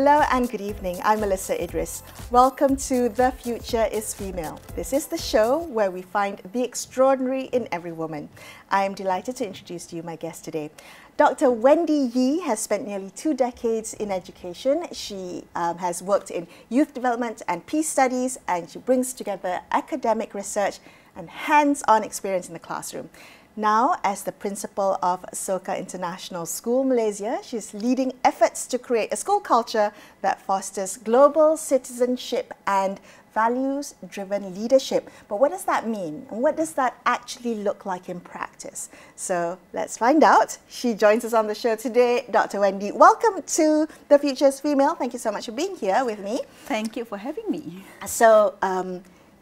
Hello and good evening. I'm Melisa Idris. Welcome to The Future is Female. This is the show where we find the extraordinary in every woman. I am delighted to introduce to you my guest today. Dr. Wendy Yee has spent nearly 2 decades in education. She has worked in youth development and peace studies, and she brings together academic research and hands-on experience in the classroom. Now, as the principal of Soka International School Malaysia, she's leading efforts to create a school culture that fosters global citizenship and values-driven leadership. But what does that mean? And what does that actually look like in practice? So let's find out. She joins us on the show today, Dr. Wendy. Welcome to The Future is Female. Thank you so much for being here with me. Thank you for having me. So,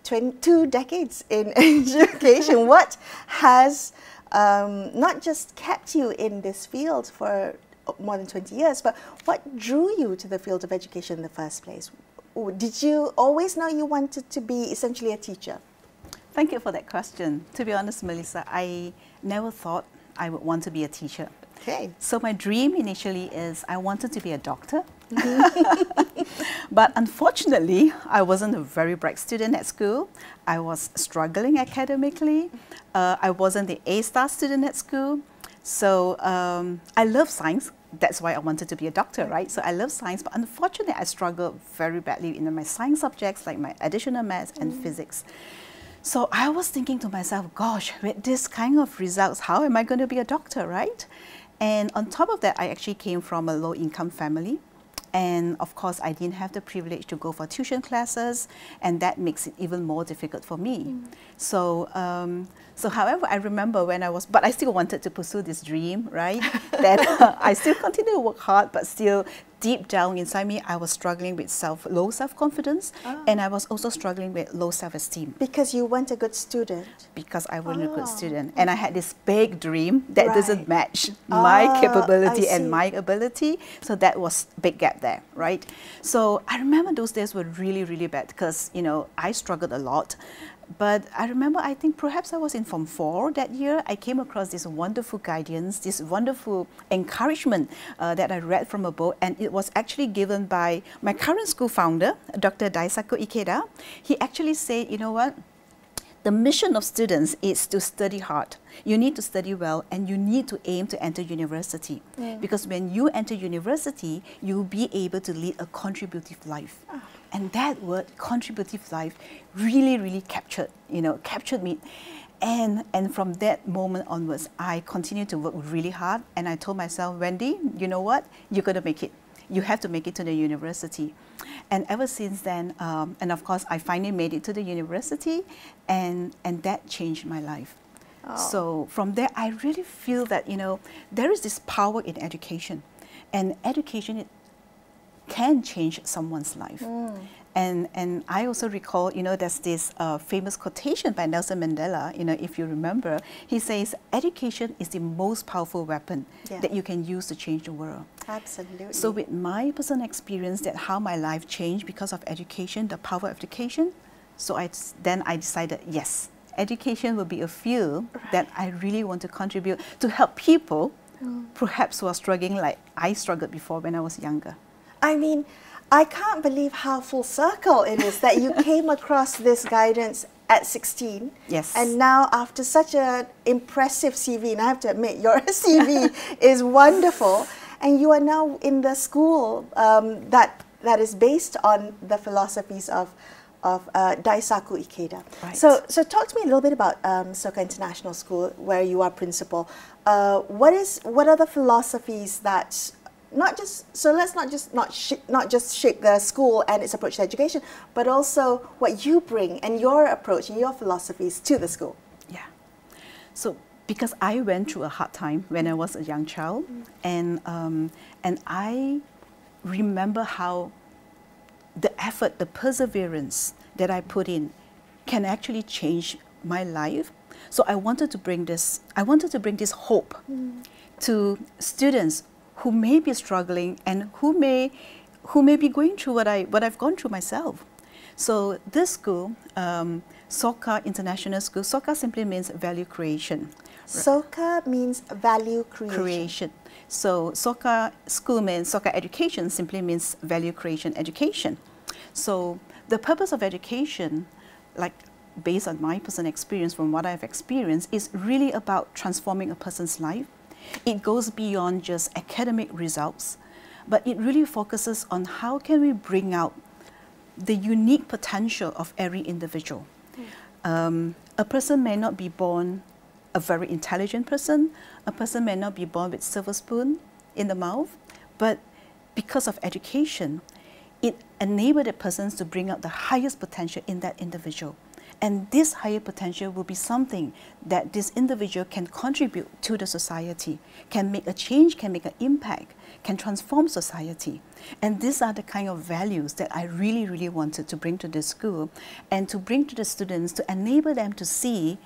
2 decades in education. What has not just kept you in this field for more than 20 years, but what drew you to the field of education in the first place? Did you always know you wanted to be essentially a teacher? Thank you for that question. To be honest, Melissa, I never thought I would want to be a teacher. Okay. So my dream initially is I wanted to be a doctor. But unfortunately, I wasn't a very bright student at school. I was struggling academically. I wasn't the A-star student at school. So I love science. That's why I wanted to be a doctor, right? So I love science, but unfortunately, I struggled very badly in my science subjects like my additional maths and physics. So I was thinking to myself, gosh, with this kind of results, how am I going to be a doctor, right? And on top of that, I actually came from a low-income family. And of course, I didn't have the privilege to go for tuition classes, and that makes it even more difficult for me. So, however, I remember when I was, but I still wanted to pursue this dream, right? That I still continue to work hard, but still deep down inside me, I was struggling with low self-confidence, and I was also struggling with low self-esteem. Because you weren't a good student? Because I wasn't a good student. And I had this big dream that doesn't match my capability and my ability. So that was a big gap there, right? So I remember those days were really, really bad because, you know, I struggled a lot. But I remember, I think perhaps I was in Form 4 that year. I came across this wonderful guidance, this wonderful encouragement that I read from a book, and it was actually given by my current school founder, Dr. Daisaku Ikeda. He actually said, you know what? The mission of students is to study hard. You need to study well, and you need to aim to enter university. Because when you enter university, you'll be able to lead a contributive life. And that word, contributive life, really, really captured me. And from that moment onwards, I continued to work really hard. And I told myself, Wendy, you know what? You're going to make it. You have to make it to the university. And ever since then, and of course, I finally made it to the university, and that changed my life. So from there, I really feel that, you know, there is this power in education. And education can change someone's life. And I also recall, you know, there's this famous quotation by Nelson Mandela, you know, if you remember. He says, education is the most powerful weapon that you can use to change the world. Absolutely. So with my personal experience, that how my life changed because of education, the power of education, so then I decided, yes, education will be a field that I really want to contribute to help people, perhaps who are struggling like I struggled before when I was younger. I mean, I can't believe how full circle it is that you came across this guidance at 16. Yes. And now after such an impressive CV, and I have to admit, your CV is wonderful, and you are now in the school that is based on the philosophies of Daisaku Ikeda. Right. So talk to me a little bit about Soka International School, where you are principal. What are the philosophies that let's not just shape the school and its approach to education, but also what you bring and your approach and your philosophies to the school. Yeah. So because I went through a hard time when I was a young child, and I remember how the effort, the perseverance that I put in can actually change my life. So I wanted to bring this hope to students who may be struggling and who may be going through what I've gone through myself. So this school, Soka International School, Soka simply means value creation. Soka means value creation. So Soka school means, Soka education simply means value creation education. So the purpose of education, like based on my personal experience from what I've experienced, is really about transforming a person's life. It goes beyond just academic results, but it really focuses on how can we bring out the unique potential of every individual. A person may not be born a very intelligent person, a person may not be born with silver spoon in the mouth, but because of education, it enabled the persons to bring out the highest potential in that individual. And this higher potential will be something that this individual can contribute to the society, can make a change, can make an impact, can transform society. And these are the kind of values that I really, really wanted to bring to the school and to bring to the students to enable them to see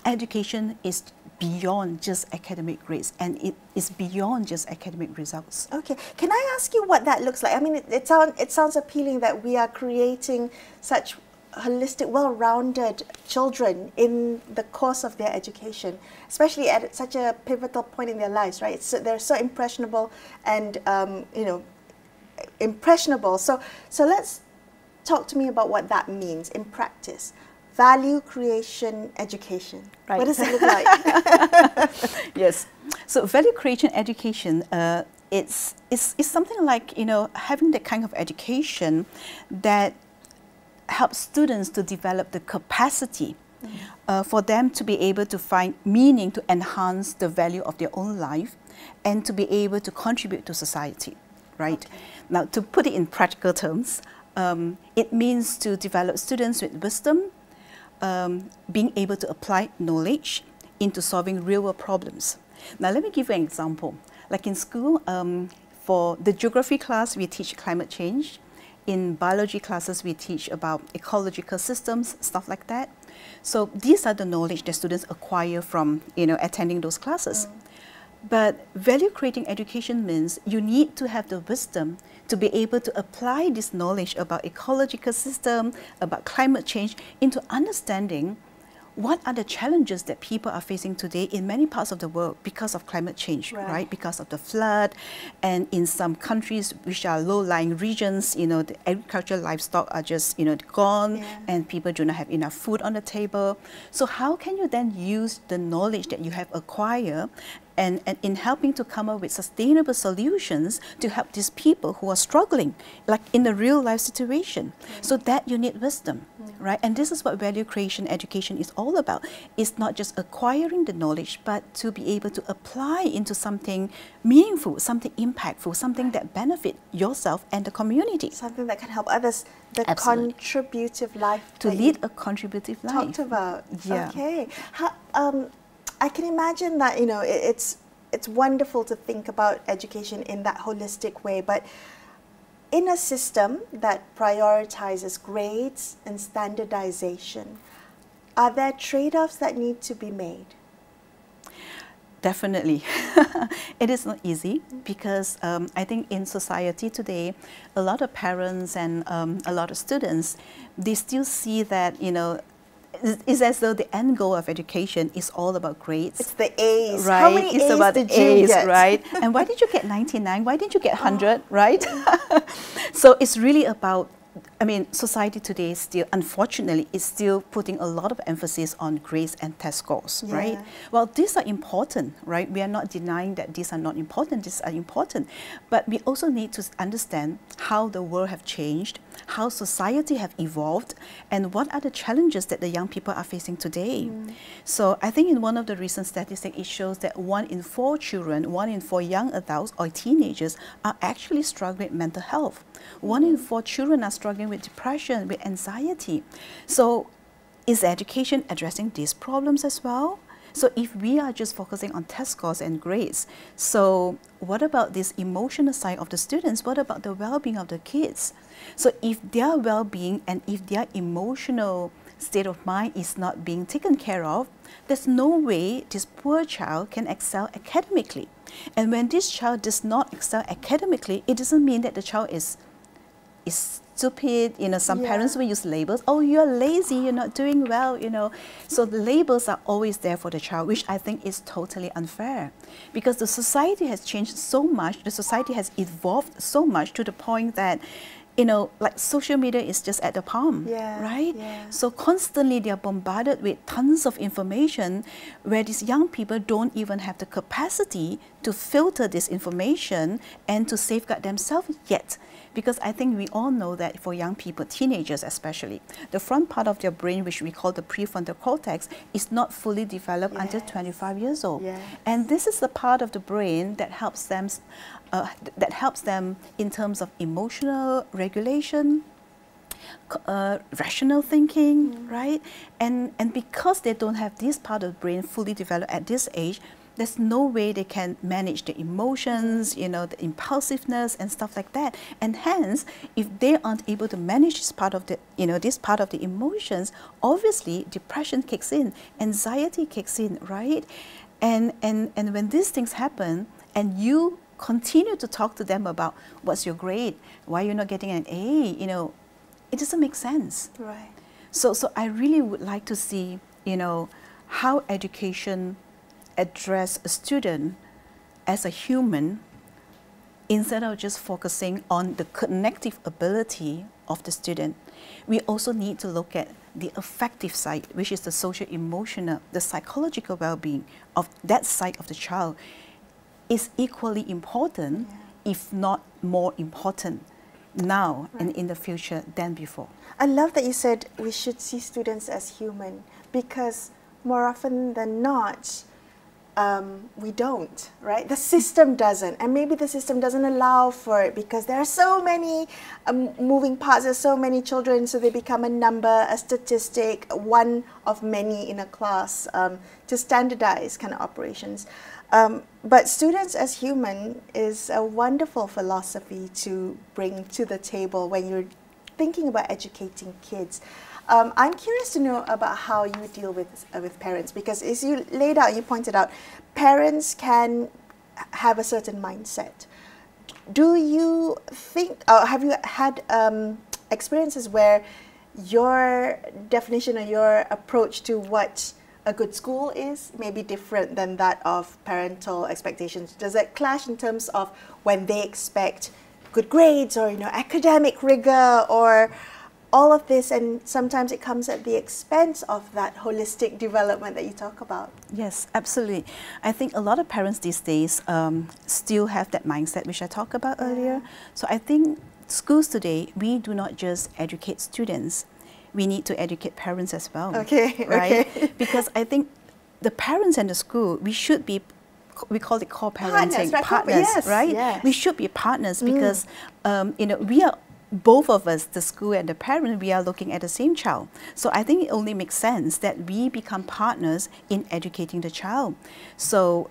education is beyond just academic grades, and it is beyond just academic results. Okay, can I ask you what that looks like? I mean, it sounds appealing that we are creating such holistic, well-rounded children in the course of their education, especially at such a pivotal point in their lives, right? So they're so impressionable and, you know, impressionable. So let's talk to me about what that means in practice. Value creation education. Right. What does it look like? Yes. So value creation education, it's something like, you know, having the kind of education that helps students to develop the capacity for them to be able to find meaning, to enhance the value of their own life, and to be able to contribute to society, right? Okay. Now, to put it in practical terms, it means to develop students with wisdom, being able to apply knowledge into solving real-world problems. Now, let me give you an example. Like in school, for the geography class, we teach climate change. In biology classes, we teach about ecological systems, stuff like that. So these are the knowledge that students acquire from, you know, attending those classes. But value-creating education means you need to have the wisdom to be able to apply this knowledge about ecological system, about climate change, into understanding what are the challenges that people are facing today in many parts of the world because of climate change, right? Because of the flood, and in some countries which are low-lying regions, you know, the agricultural livestock are just, you know, gone, and people do not have enough food on the table. So how can you then use the knowledge that you have acquired and in helping to come up with sustainable solutions to help these people who are struggling, like in the real life situation? So that you need wisdom, right? And this is what value creation education is all about. It's not just acquiring the knowledge, but to be able to apply into something meaningful, something impactful, something that benefit yourself and the community. Something that can help others, the Absolutely. Contributive life. To lead a contributive life. Talked about. Yeah. Okay. I can imagine that, you know, it's wonderful to think about education in that holistic way, but in a system that prioritizes grades and standardization, are there trade-offs that need to be made? Definitely. It is not easy because I think in society today, a lot of parents and a lot of students, they still see that, you know, it's as though the end goal of education is all about grades. It's the A's. Right. How many it's A's about did the you A's, get? right? And why did you get 99? Why didn't you get 100, right? So it's really about, I mean, society today still, unfortunately, is still putting a lot of emphasis on grades and test scores, right? Well, these are important, right? We are not denying that these are not important, these are important. But we also need to understand how the world have changed, how society have evolved, and what are the challenges that the young people are facing today. So I think in one of the recent statistics, it shows that 1 in 4 children, 1 in 4 young adults or teenagers are actually struggling with mental health. 1 in 4 children are struggling with depression, with anxiety. So is education addressing these problems as well? So if we are just focusing on test scores and grades, so what about this emotional side of the students? What about the well-being of the kids? So if their well-being and if their emotional state of mind is not being taken care of, there's no way this poor child can excel academically. And when this child does not excel academically, it doesn't mean that the child is stupid. You know, some parents will use labels. Oh, you're lazy, you're not doing well, you know. So the labels are always there for the child, which I think is totally unfair. Because the society has changed so much, the society has evolved so much to the point that, you know, like social media is just at the palm, right? Yeah. So constantly they are bombarded with tons of information where these young people don't even have the capacity to filter this information and to safeguard themselves yet. Because I think we all know that for young people, teenagers especially, the front part of their brain, which we call the prefrontal cortex, is not fully developed until 25 years old. And this is the part of the brain that helps them in terms of emotional regulation, rational thinking, right? And because they don't have this part of the brain fully developed at this age, there's no way they can manage the emotions, you know, the impulsiveness and stuff like that. And hence, if they aren't able to manage this part of the, you know, this part of the emotions, obviously depression kicks in, anxiety kicks in, right? And when these things happen, and you continue to talk to them about what's your grade, why you're not getting an A, you know, it doesn't make sense. Right. So I really would like to see, you know, how education address a student as a human instead of just focusing on the cognitive ability of the student. We also need to look at the affective side, which is the social emotional, the psychological well-being of that side of the child is equally important, if not more important now and in the future than before. I love that you said we should see students as human, because more often than not, we don't, right? The system doesn't, and maybe the system doesn't allow for it because there are so many moving parts, there's so many children, so they become a number, a statistic, one of many in a class, to standardize kind of operations. But students as human is a wonderful philosophy to bring to the table when you're thinking about educating kids. I'm curious to know about how you deal with parents, because as you laid out, you pointed out, parents can have a certain mindset. Do you think, or have you had experiences where your definition or your approach to what a good school is maybe different than that of parental expectations? Does that clash in terms of when they expect good grades or, you know, academic rigor or all of this, and sometimes it comes at the expense of that holistic development that you talk about? Yes, absolutely. I think a lot of parents these days still have that mindset which I talked about earlier. So I think schools today, we do not just educate students, we need to educate parents as well. Okay, right? Okay. Because I think the parents and the school, we should be, we call it co-parenting, partners, yes, right? Yes. We should be partners because, you know, we are, both of us, the school and the parent, we are looking at the same child. So I think it only makes sense that we become partners in educating the child. So,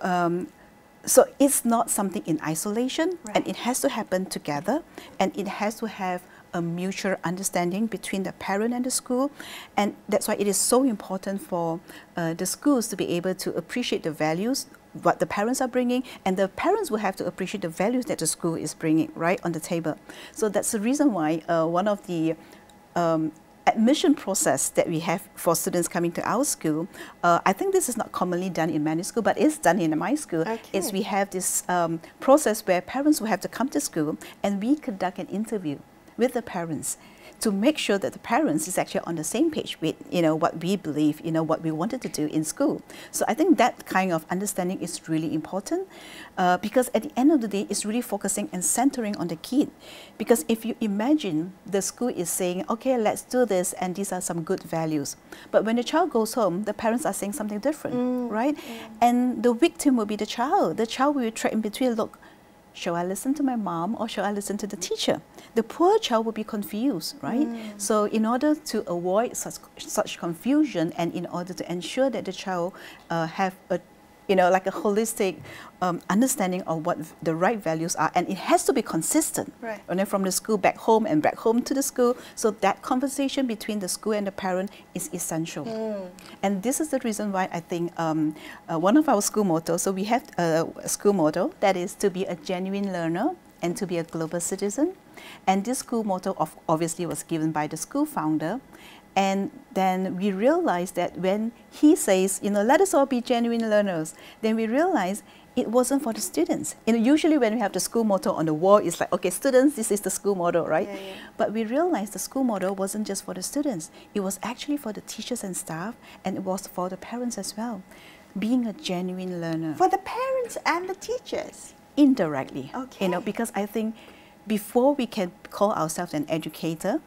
so it's not something in isolation, and it has to happen together, and it has to have a mutual understanding between the parent and the school. And that's why it is so important for the schools to be able to appreciate the values, what the parents are bringing, and the parents will have to appreciate the values that the school is bringing right on the table. So that's the reason why one of the admission process that we have for students coming to our school, I think this is not commonly done in many schools, but it's done in my school, is we have this process where parents will have to come to school and we conduct an interview with the parents to make sure that the parents is actually on the same page with, you know, what we believe, you know, what we wanted to do in school. So I think that kind of understanding is really important because at the end of the day, it's really focusing and centering on the kid. Because if you imagine the school is saying, okay, let's do this, and these are some good values. But when the child goes home, the parents are saying something different, right? And the victim will be the child. The child will be trapped in between, look, shall I listen to my mom or shall I listen to the teacher? The poor child will be confused, right? So in order to avoid such confusion and in order to ensure that the child have a, you know, like a holistic understanding of what the right values are, and it has to be consistent, right? And then from the school back home and back home to the school. So that conversation between the school and the parent is essential. And this is the reason why I think one of our school mottos, so we have a school motto that is to be a genuine learner and to be a global citizen. And this school motto obviously was given by the school founder. And then we realized that when he says, you know, let us all be genuine learners, then we realized it wasn't for the students. You know, usually when we have the school motto on the wall, it's like, okay, students, this is the school motto, right? Yeah, yeah. But we realized the school motto wasn't just for the students. It was actually for the teachers and staff, and it was for the parents as well. Being a genuine learner. For the parents and the teachers? Indirectly. Okay. You know, because I think before we can call ourselves an educator,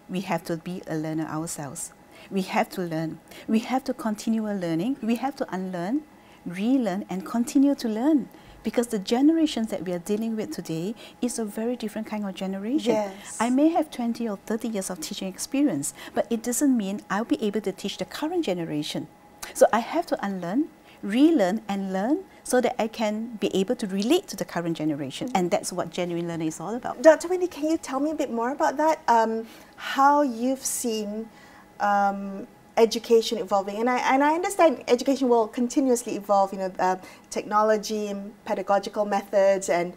we have to be a learner ourselves. We have to learn. We have to continue learning. We have to unlearn, relearn, and continue to learn. Because the generations that we are dealing with today is a very different kind of generation. Yes. I may have 20 or 30 years of teaching experience, but it doesn't mean I'll be able to teach the current generation. So I have to unlearn, relearn, and learn so that I can be able to relate to the current generation. And that's what genuine learning is all about. Dr. Wendy, can you tell me a bit more about that? How you've seen education evolving, and I understand education will continuously evolve. You know, technology and pedagogical methods and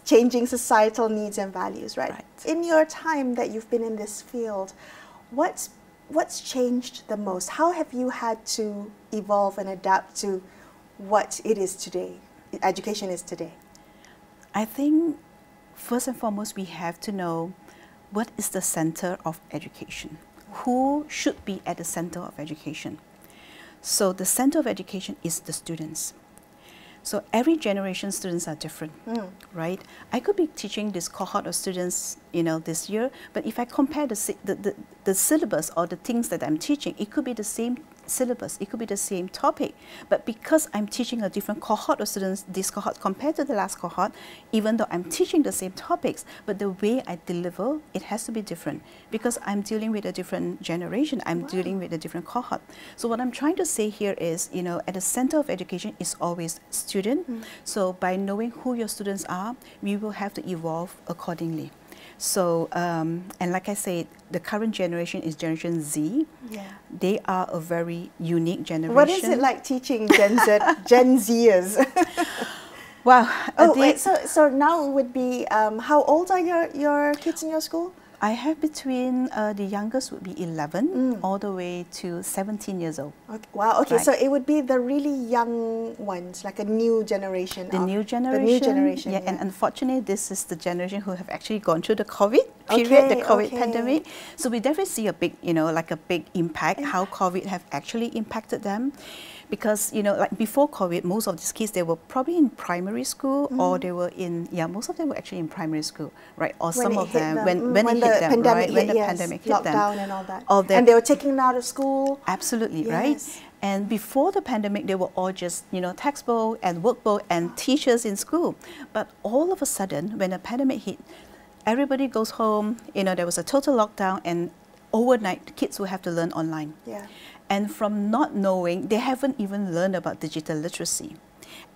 changing societal needs and values. Right? In your time that you've been in this field, what's changed the most? How have you had to evolve and adapt to what it is today, education is today? I think first and foremost we have to know what is the center of education. Who should be at the center of education? So the center of education is the students. So every generation students are different, right? I could be teaching this cohort of students, you know, this year, but if I compare the syllabus or the things that I'm teaching, it could be the same syllabus, it could be the same topic, but because I'm teaching a different cohort of students, this cohort compared to the last cohort, even though I'm teaching the same topics, but the way I deliver, it has to be different because I'm dealing with a different generation, I'm dealing with a different cohort. So what I'm trying to say here is, you know, at the center of education is always student. So by knowing who your students are, we will have to evolve accordingly. So, and like I said, the current generation is Generation Z. Yeah. They are a very unique generation. What is it like teaching Gen Zers? Wow. Oh, wait, so now it would be, how old are your kids in your school? I have between, the youngest would be 11 all the way to 17 years old. Okay. Wow, okay, Right. so it would be the really young ones, like a new generation. The new generation. The new generation, yeah. And unfortunately, this is the generation who have actually gone through the COVID period, Okay, the COVID okay. pandemic. So we definitely see a big, you know, like a big impact, how COVID have actually impacted them. Because, you know, like before COVID, most of these kids, they were probably in primary school or they were in, most of them were actually in primary school, right? Or some of them, when it hit them, right? When the pandemic hit them. Lockdown and all that. And they were taken out of school. Absolutely, Yes. right? And before the pandemic, they were all just, you know, textbook and workbook and teachers in school. But all of a sudden, when the pandemic hit, everybody goes home, you know, there was a total lockdown, and overnight, the kids will have to learn online. Yeah. And from not knowing, they haven't even learned about digital literacy.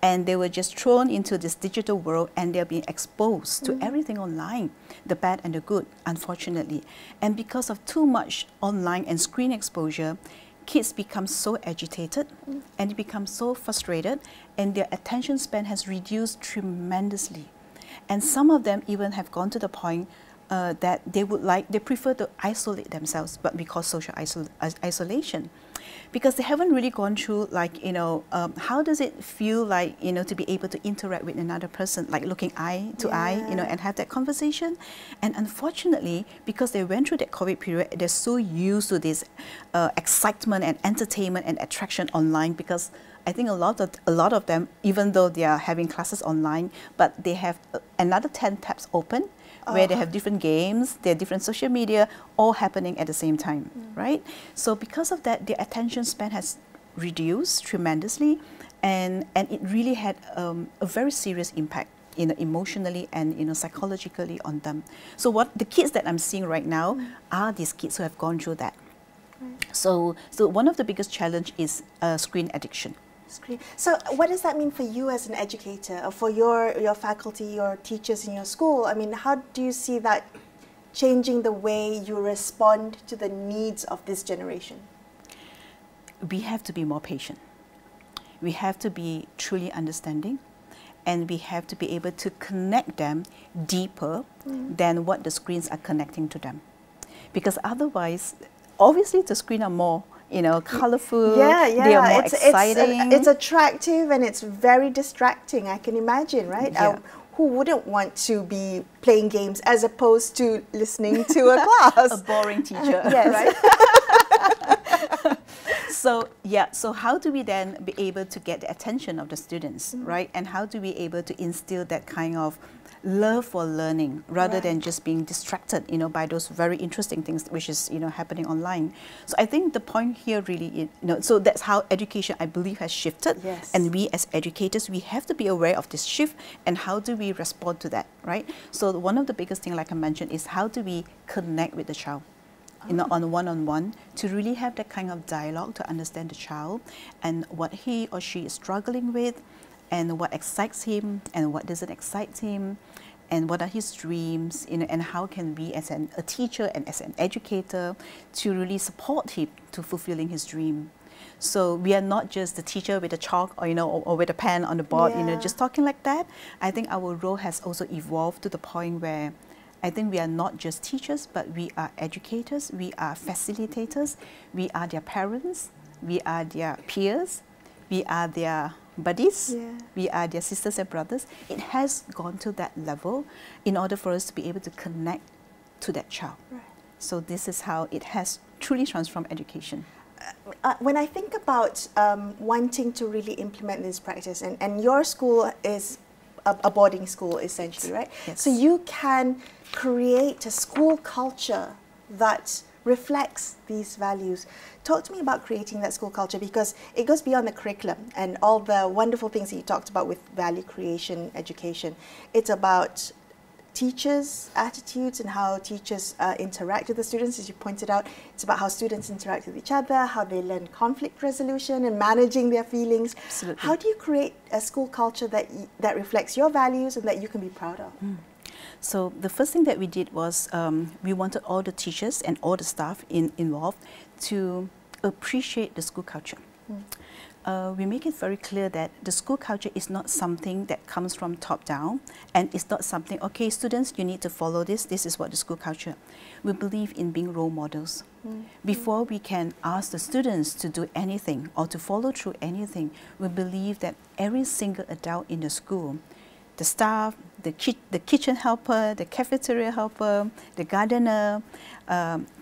And they were just thrown into this digital world, and they're being exposed to everything online, the bad and the good, unfortunately. And because of too much online and screen exposure, kids become so agitated and they become so frustrated, and their attention span has reduced tremendously. And some of them even have gone to the point that they prefer to isolate themselves, but we call social isolation. Because they haven't really gone through, like, you know, how does it feel like, you know, to be able to interact with another person, like looking eye to eye, you know, and have that conversation. And unfortunately, because they went through that COVID period, they're so used to this excitement and entertainment and attraction online, because I think a lot of them, even though they are having classes online, but they have another 10 tabs open, where they have different games, there are different social media, all happening at the same time, right? So because of that, their attention span has reduced tremendously, and it really had a very serious impact, you know, emotionally and, you know, psychologically on them. So what the kids that I'm seeing right now are these kids who have gone through that. So one of the biggest challenge is screen addiction. So what does that mean for you as an educator, or for your faculty, your teachers in your school? I mean, how do you see that changing the way you respond to the needs of this generation? We have to be more patient. We have to be truly understanding. and we have to be able to connect them deeper than what the screens are connecting to them. Because otherwise, obviously the screen are more, you know, colorful, they are more exciting. It's attractive and it's very distracting, I can imagine, right? Yeah. Who wouldn't want to be playing games as opposed to listening to a class? A boring teacher. Yes. Right? So how do we then be able to get the attention of the students, right? And how do we able to instill that kind of love for learning rather than just being distracted, you know, by those very interesting things which is, you know, happening online. So I think the point here really is, you know, so that's how education, I believe, has shifted. Yes. And we as educators, we have to be aware of this shift and how do we respond to that, right? So one of the biggest things, like I mentioned, is how do we connect with the child? You know, on one-on-one, to really have that kind of dialogue to understand the child and what he or she is struggling with, and what excites him and what doesn't excite him, and what are his dreams, you know, and how can we as a teacher and as an educator to really support him to fulfilling his dream. So we are not just the teacher with a chalk or, you know, or with a pen on the board, you know, just talking like that. I think our role has also evolved to the point where I think we are not just teachers, but we are educators, we are facilitators, we are their parents, we are their peers, we are their buddies, we are their sisters and brothers. It has gone to that level in order for us to be able to connect to that child. Right. So this is how it has truly transformed education. When I think about wanting to really implement this practice, and your school is a boarding school essentially, right? Yes. So you can create a school culture that reflects these values. Talk to me about creating that school culture, because it goes beyond the curriculum and all the wonderful things that you talked about with value creation, education. It's about teachers' attitudes and how teachers interact with the students, as you pointed out. It's about how students interact with each other, how they learn conflict resolution and managing their feelings. Absolutely. How do you create a school culture that reflects your values and that you can be proud of? So the first thing that we did was we wanted all the teachers and all the staff involved to appreciate the school culture. We make it very clear that the school culture is not something that comes from top down, and it's not something, okay, students, you need to follow this, this is what the school culture. We believe in being role models. Before we can ask the students to do anything or to follow through anything, we believe that every single adult in the school, the staff, the kitchen helper, the cafeteria helper, the gardener,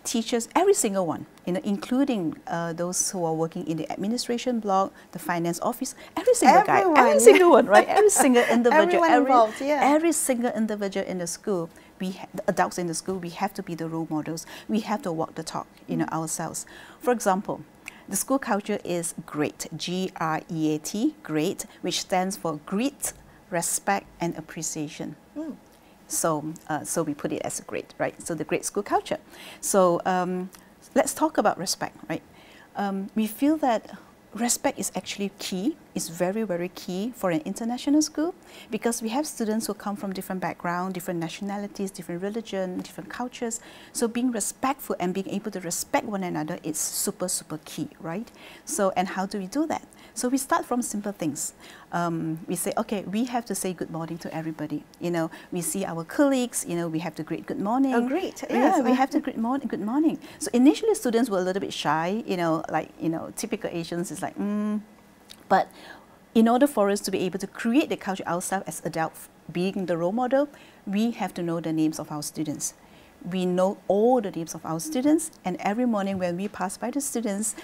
teachers, every single one, you know, including those who are working in the administration block, the finance office, every single guy, every single one, right? Every single individual, every single individual in the school, the adults in the school, we have to be the role models. We have to walk the talk, you know, ourselves. For example, the school culture is GREAT, G-R-E-A-T, GREAT, which stands for grit, respect and appreciation. So we put it as a GREAT, right? So the GREAT school culture. So let's talk about respect, right? We feel that respect is actually key, is very, very key for an international school, because we have students who come from different backgrounds, different nationalities, different religion, different cultures. So being respectful and being able to respect one another is super, super key, right? So, and how do we do that? So we start from simple things. We say, okay, we have to say good morning to everybody. You know, we see our colleagues, you know, we have to greet good morning. Oh, great. Yeah, we have to greet good morning. So initially students were a little bit shy, you know, like, you know, typical Asians is like, But in order for us to be able to create the culture ourselves as adults, being the role model, we have to know the names of our students. We know all the names of our students, and every morning when we pass by the student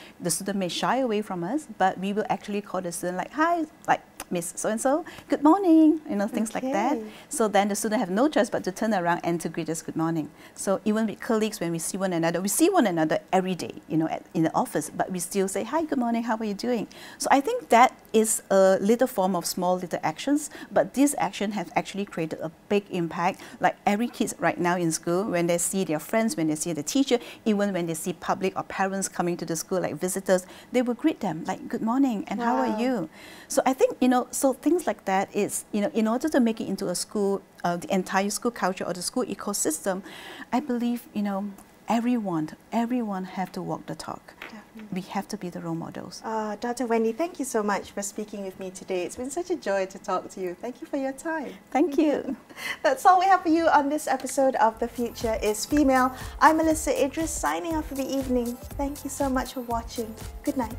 may shy away from us, but we will actually call the student like, hi, like Miss So-and-so, good morning, you know, things like that. So then the student have no choice but to turn around and to greet us good morning. So even with colleagues, when we see one another every day, you know, in the office, but we still say, hi, good morning, how are you doing? So I think that is a little form of small little actions, but these actions have actually created a big impact. Like every kid right now in school, when they see their friends, when they see the teacher, even when they see public or parents coming to the school like visitors, they will greet them like, good morning, and how are you? So I think, you know, so things like that is, you know, in order to make it into a school, the entire school culture or the school ecosystem, I believe, you know, everyone have to walk the talk. we have to be the role models. Dr. Wendy, thank you so much for speaking with me today. It's been such a joy to talk to you. Thank you for your time. Thank you. That's all we have for you on this episode of The Future is Female. I'm Melisa Idris signing off for the evening. Thank you so much for watching. Good night.